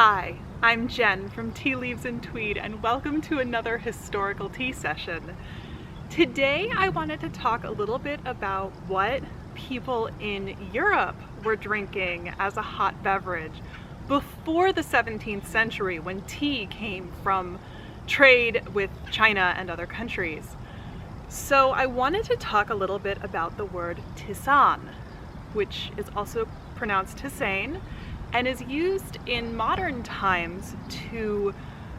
Hi, I'm Jen from Tea Leaves and Tweed, and welcome to another historical tea session. Today I wanted to talk a little bit about what people in Europe were drinking as a hot beverage before the 17th century, when tea came from trade with China and other countries. So I wanted to talk a little bit about the word tisane, which is also pronounced Tisane, and is used in modern times to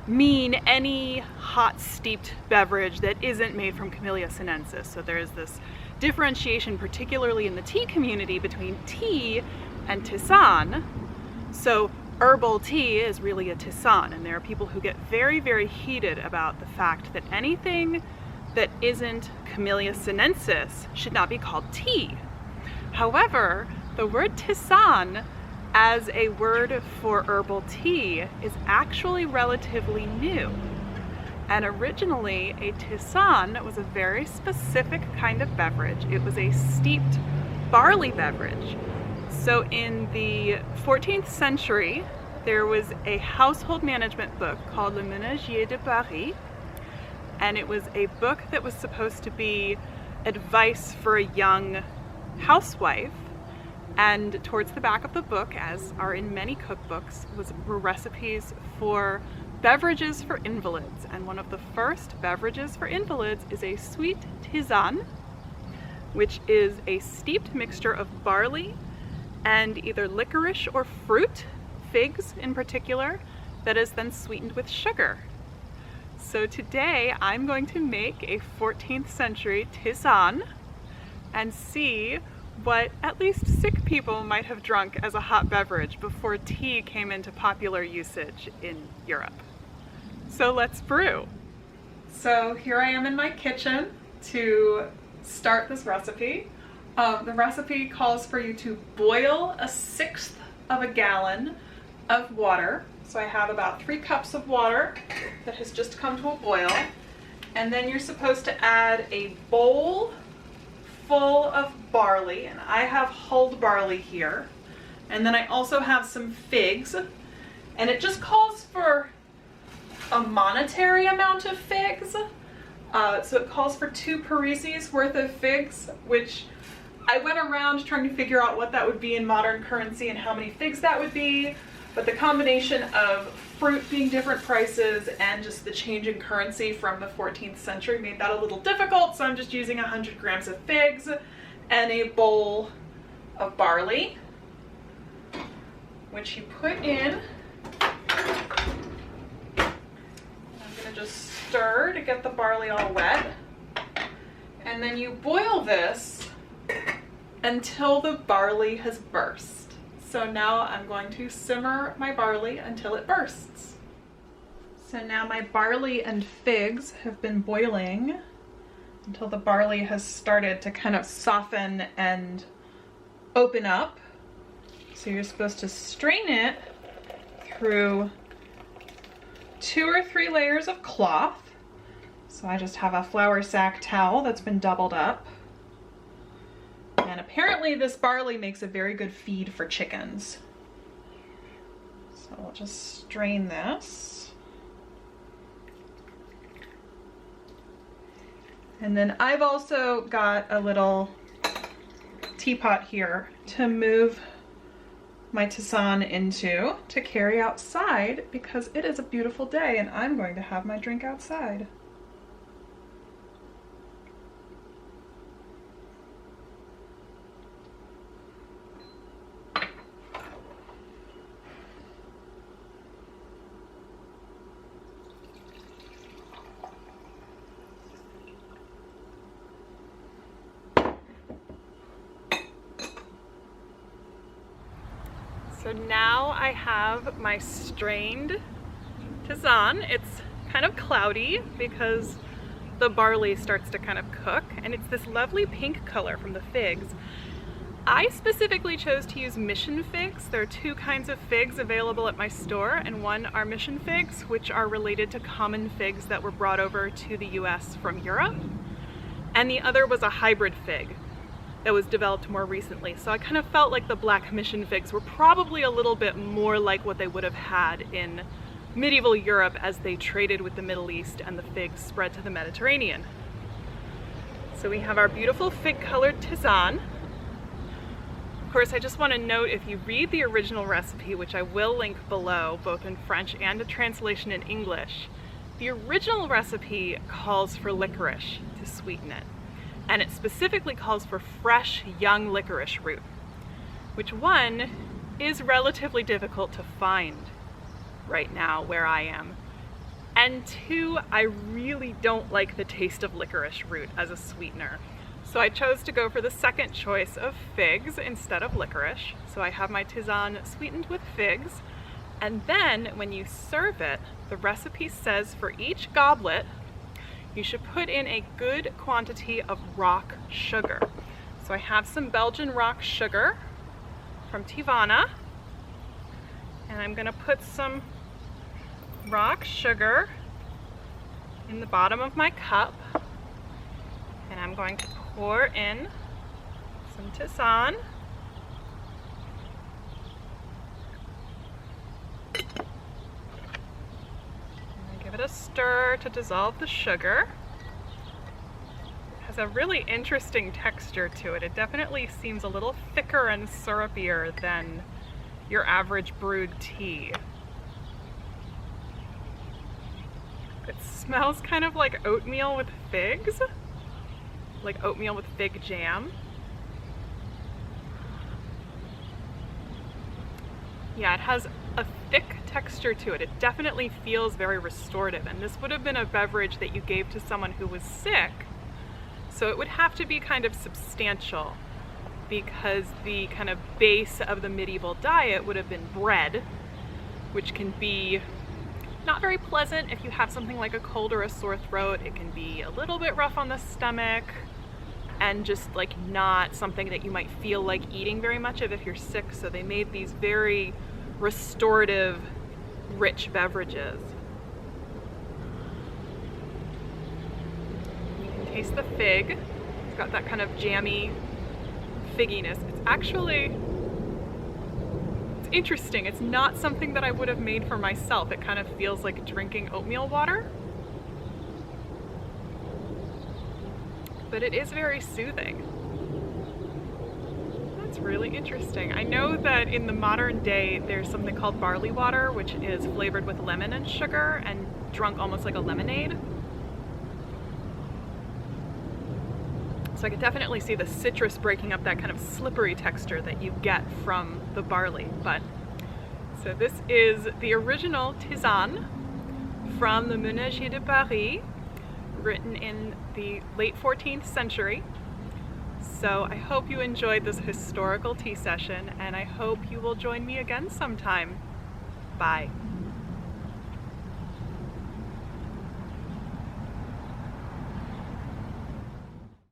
mean any hot steeped beverage that isn't made from Camellia sinensis. So there is this differentiation, particularly in the tea community, between tea and tisane. So herbal tea is really a tisane, and there are people who get very, very heated about the fact that anything that isn't Camellia sinensis should not be called tea. However, the word tisane as a word for herbal tea is actually relatively new. And originally, a tisane was a very specific kind of beverage. It was a steeped barley beverage. So in the 14th century, there was a household management book called the Menagier de Paris, and it was a book that was supposed to be advice for a young housewife. And towards the back of the book, as are in many cookbooks, were recipes for beverages for invalids. And one of the first beverages for invalids is a sweet tisane, which is a steeped mixture of barley and either licorice or fruit, figs in particular, that is then sweetened with sugar. So today I'm going to make a 14th century tisane and see what at least sick people might have drunk as a hot beverage before tea came into popular usage in Europe. So let's brew. So here I am in my kitchen to start this recipe. The recipe calls for you to boil 1/6 of a gallon of water. So I have about 3 cups of water that has just come to a boil. And then you're supposed to add a bowl full of barley, and I have hulled barley here. And then I also have some figs, and it just calls for a monetary amount of figs. So it calls for 2 parisis worth of figs, which I went around trying to figure out what that would be in modern currency and how many figs that would be. But the combination of fruit being different prices and just the change in currency from the 14th century made that a little difficult, so I'm just using 100 grams of figs and a bowl of barley, which you put in. I'm gonna just stir to get the barley all wet, and then you boil this until the barley has burst. So now I'm going to simmer my barley until it bursts. So now my barley and figs have been boiling until the barley has started to kind of soften and open up. So you're supposed to strain it through 2 or 3 layers of cloth. So I just have a flour sack towel that's been doubled up. And apparently this barley makes a very good feed for chickens. So we'll just strain this. And then I've also got a little teapot here to move my tisane into to carry outside, because it is a beautiful day and I'm going to have my drink outside. So now I have my strained tisane. It's kind of cloudy because the barley starts to kind of cook, and it's this lovely pink color from the figs. I specifically chose to use mission figs. There are 2 kinds of figs available at my store, and one are mission figs, which are related to common figs that were brought over to the US from Europe, and the other was a hybrid fig. that was developed more recently. So I kind of felt like the black mission figs were probably a little bit more like what they would have had in medieval Europe as they traded with the Middle East and the figs spread to the Mediterranean. So we have our beautiful fig-colored tisane. Of course, I just want to note, if you read the original recipe, which I will link below, both in French and a translation in English, the original recipe calls for licorice to sweeten it. And it specifically calls for fresh, young licorice root, which one, is relatively difficult to find right now where I am. And two, I really don't like the taste of licorice root as a sweetener. So I chose to go for the second choice of figs instead of licorice. So I have my tisane sweetened with figs. And then when you serve it, the recipe says for each goblet, you should put in a good quantity of rock sugar. So I have some Belgian rock sugar from Tisane, and I'm gonna put some rock sugar in the bottom of my cup, and I'm going to pour in some tisane. Give it a stir to dissolve the sugar. It has a really interesting texture to it. It definitely seems a little thicker and syrupier than your average brewed tea. It smells kind of like oatmeal with figs, like oatmeal with fig jam. Yeah, it has a thick texture to it. It definitely feels very restorative, and this would have been a beverage that you gave to someone who was sick, so it would have to be kind of substantial, because the kind of base of the medieval diet would have been bread, which can be not very pleasant if you have something like a cold or a sore throat. It can be a little bit rough on the stomach, and just like not something that you might feel like eating very much of if you're sick. So they made these very restorative, rich beverages. You can taste the fig. It's got that kind of jammy figginess. It's interesting. It's not something that I would have made for myself. It kind of feels like drinking oatmeal water. But it is very soothing. That's really interesting. I know that in the modern day there's something called barley water, which is flavored with lemon and sugar and drunk almost like a lemonade. So I could definitely see the citrus breaking up that kind of slippery texture that you get from the barley. So this is the original tisane from the Menagier de Paris, written in the late 14th century. So I hope you enjoyed this historical tea session, and I hope you will join me again sometime. Bye.